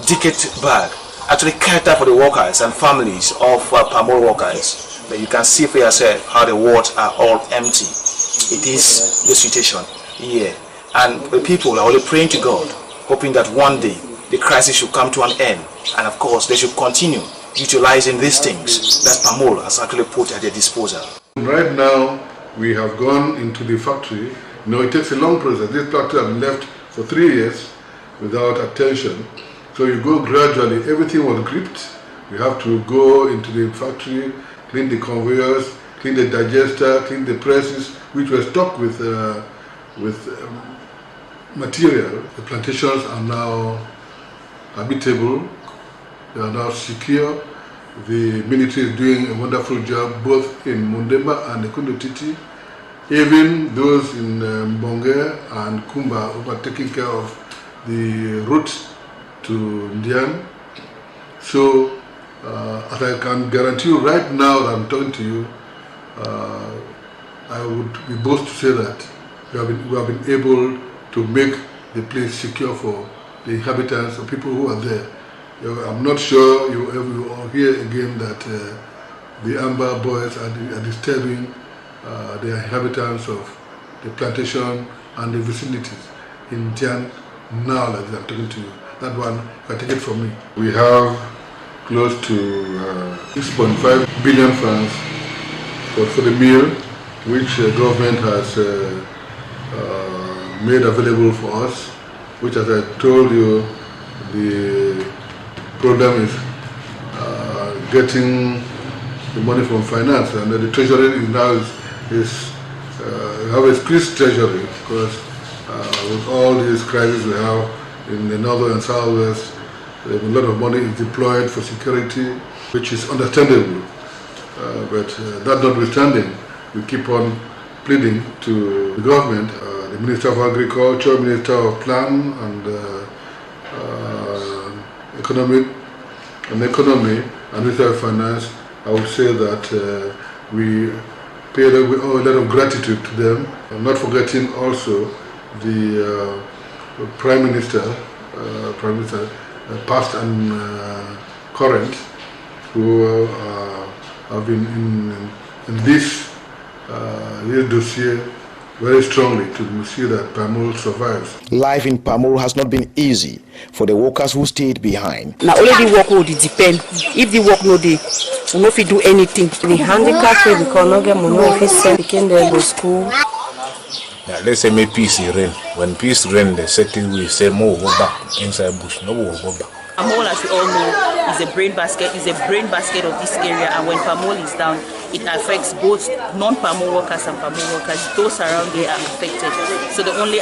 decades back actually catered for the workers and families of PAMOL workers. But you can see for yourself how the wards are all empty. It is the situation here, and the people are only praying to God, hoping that one day the crisis should come to an end, and of course they should continue utilizing these things that PAMOL has actually put at their disposal. Right now we have gone into the factory. You know, it takes a long process. This factory has been left for 3 years without attention. So you go gradually. Everything was gripped. You have to go into the factory, clean the conveyors, clean the digester, clean the presses, which were stocked with material. The plantations are now habitable. They are now secure. The military is doing a wonderful job both in Mundemba and Ekundotiti. Even those in Mbonge and Kumba who are taking care of the route to Ndian. So, as I can guarantee you right now that I'm talking to you, I would be bold to say that we have been able to make the place secure for the inhabitants or people who are there. I'm not sure you will hear again that the Amber boys are disturbing the inhabitants of the plantation and the vicinities in Tian now, like I'm talking to you. That one, I take it from me. We have close to 6.5 billion francs for the meal, which the government has made available for us, which, as I told you, the problem is getting the money from finance, and the treasury is now have a squeezed treasury because with all these crises we have in the northern and southwest, a lot of money is deployed for security, which is understandable. But that notwithstanding, we keep on pleading to the government, the Minister of Agriculture, Minister of Plan and Economy, and Minister of Finance. I would say that we owe a lot of gratitude to them, not forgetting also the Prime Minister, past and current, who have been in this dossier very strongly to see that PAMOL survives. Life in PAMOL has not been easy for the workers who stayed behind. Now only the work will depend. If the work no dey, we no fit do anything. The handicap we cannot get money if it's sent again there to school. Now let's say maybe peace rain. When peace rain, the setting we say more go back inside bush. No more go back. PAMOL, as we all know, is a brain basket. Is a brain basket of this area, and when PAMOL is down, it affects both non-PAMOL workers and PAMOL workers. Those around there are affected. So the only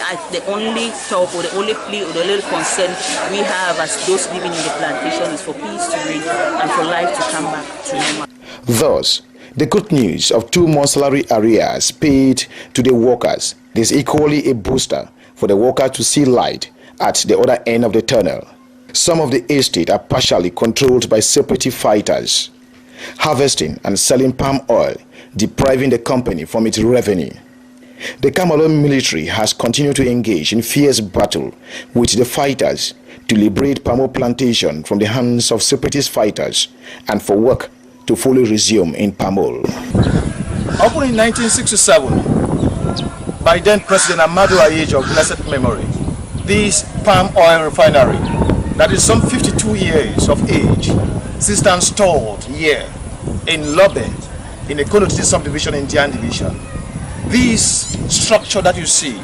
talk or the only plea or the only concern we have as those living in the plantation is for peace to reign and for life to come back to normal. Thus, the good news of 2 months salary arrears paid to the workers is equally a booster for the worker to see light at the other end of the tunnel. Some of the estate are partially controlled by separatist fighters, harvesting and selling palm oil, depriving the company from its revenue. The Cameroon military has continued to engage in fierce battle with the fighters to liberate palm plantation from the hands of separatist fighters and for work to fully resume in PAMOL. Opened in 1967 by then President Ahmadu Ayeje of blessed memory, this palm oil refinery that is some 52 years of age still stands stored here in Lobe, in the Konotiti subdivision in Dian division. This structure that you see,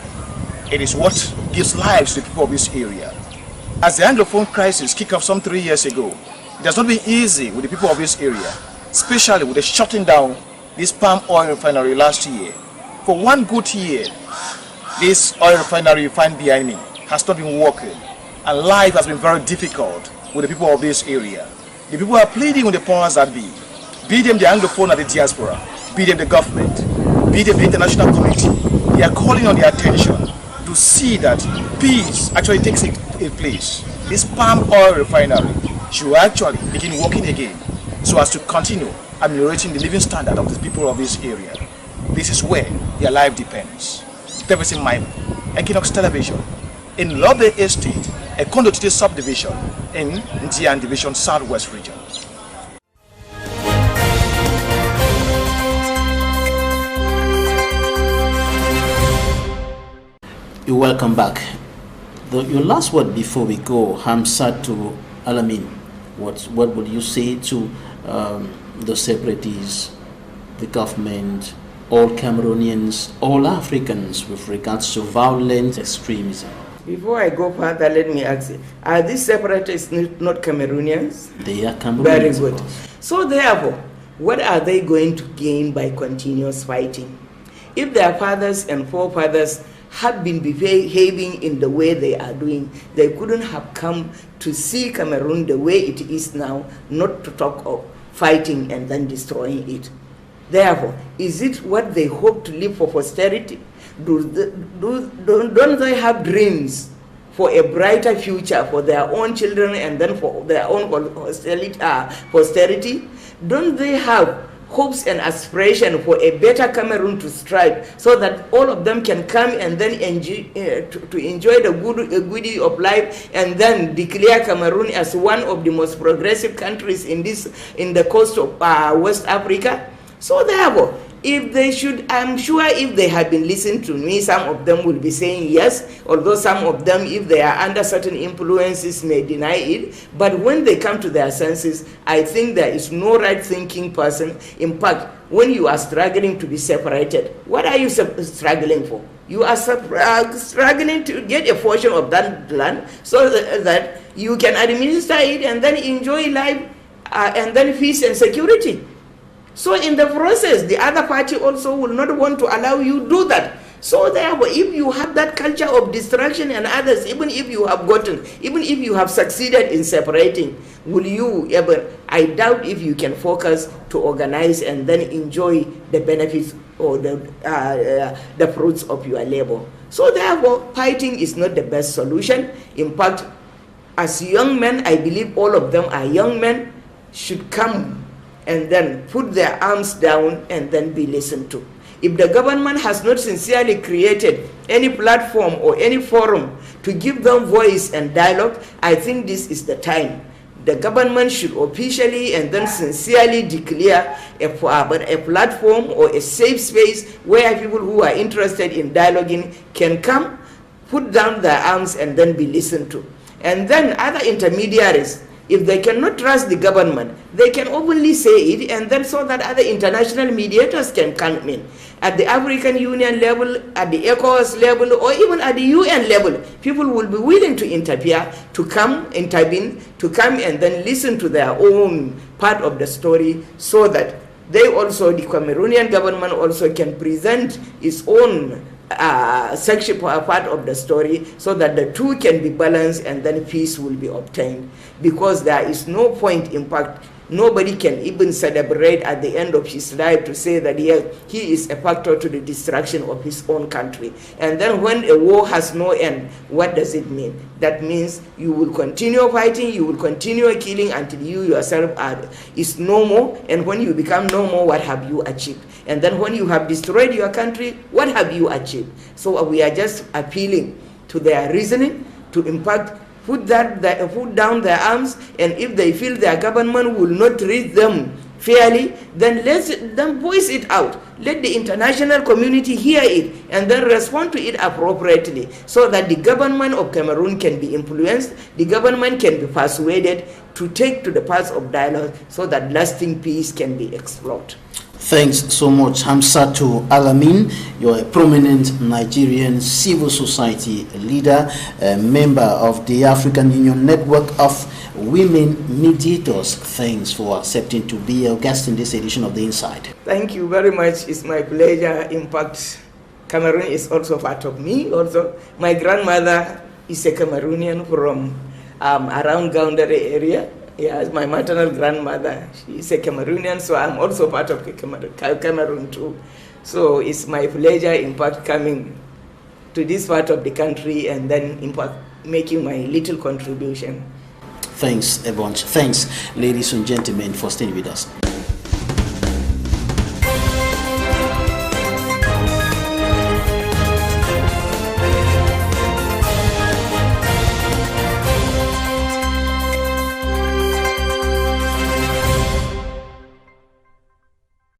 it is what gives life to the people of this area. As the Anglophone crisis kicked off some 3 years ago, it has not been easy with the people of this area, especially with the shutting down this palm oil refinery last year. For 1 good year, this oil refinery you find behind me has not been working. and life has been very difficult with the people of this area. The people are pleading with the powers that be them the Anglophone and the diaspora, be them the government, be them the international community. They are calling on their attention to see that peace actually takes a place. This palm oil refinery should actually begin working again so as to continue ameliorating the living standard of the people of this area. This is where their life depends. Davidson Mime, Equinox Television, in Lobe Estate, a Kondotite subdivision in Ndian Division Southwest region. You're welcome back. Your last word before we go, Hamsatu Allamin, what would you say to the separatists, the government, all Cameroonians, all Africans with regards to violent extremism? Before I go further, let me ask you, are these separatists not Cameroonians? They are Cameroonians. Very good. So therefore, what are they going to gain by continuous fighting? If their fathers and forefathers had been behaving in the way they are doing, they couldn't have come to see Cameroon the way it is now, not to talk of fighting and then destroying it. Therefore, is it what they hope to leave for posterity? Don't they have dreams for a brighter future for their own children and then for their own posterity? Don't they have hopes and aspiration for a better Cameroon to strive so that all of them can come and then enjoy the goodie of life and then declare Cameroon as one of the most progressive countries in the coast of West Africa? So therefore, if they should, I'm sure if they had been listening to me, some of them will be saying yes, although some of them, if they are under certain influences, may deny it. But when they come to their senses, I think there is no right-thinking person. In fact, when you are struggling to be separated, what are you struggling for? You are struggling to get a portion of that land so that you can administer it and then enjoy life and then peace and security. So in the process, the other party also will not want to allow you to do that. So therefore, if you have that culture of distraction and others, even if you have succeeded in separating, will you ever, I doubt if you can focus to organize and then enjoy the benefits or the fruits of your labor. So therefore, fighting is not the best solution. In fact, as young men, I believe all of them are young men, should come and then put their arms down and then be listened to. If the government has not sincerely created any platform or any forum to give them voice and dialogue, I think this is the time. The government should officially and then sincerely declare a platform or a safe space where people who are interested in dialoguing can come, put down their arms and then be listened to. And then other intermediaries, if they cannot trust the government, they can openly say it, and then so that other international mediators can come in. At the African Union level, at the ECOWAS level, or even at the UN level, people will be willing to interfere, to come, intervene, to come and then listen to their own part of the story so that they also, the Cameroonian government also can present its own section part of the story so that the two can be balanced and then peace will be obtained. Because there is no point, in fact, nobody can even celebrate at the end of his life to say that he is a factor to the destruction of his own country. And then when a war has no end, what does it mean? That means you will continue fighting, you will continue killing until you yourself is no more. And when you become no more, what have you achieved? And then when you have destroyed your country, what have you achieved? So we are just appealing to their reasoning to, in fact, put down their arms, and if they feel their government will not treat them fairly, then let them voice it out. Let the international community hear it and then respond to it appropriately so that the government of Cameroon can be influenced, the government can be persuaded to take to the path of dialogue so that lasting peace can be explored. Thanks so much, Hamsatu Allamin. You're a prominent Nigerian civil society leader, a member of the African Union Network of Women Mediators. Thanks for accepting to be our guest in this edition of The Inside. Thank you very much. It's my pleasure. In fact, Cameroon is also part of me. Also, my grandmother is a Cameroonian from around Gaundare area. Yeah, my maternal grandmother, she is a Cameroonian, so I'm also part of Cameroon too. So it's my pleasure, in fact, coming to this part of the country and then, in fact, making my little contribution. Thanks a bunch. Thanks, ladies and gentlemen, for staying with us.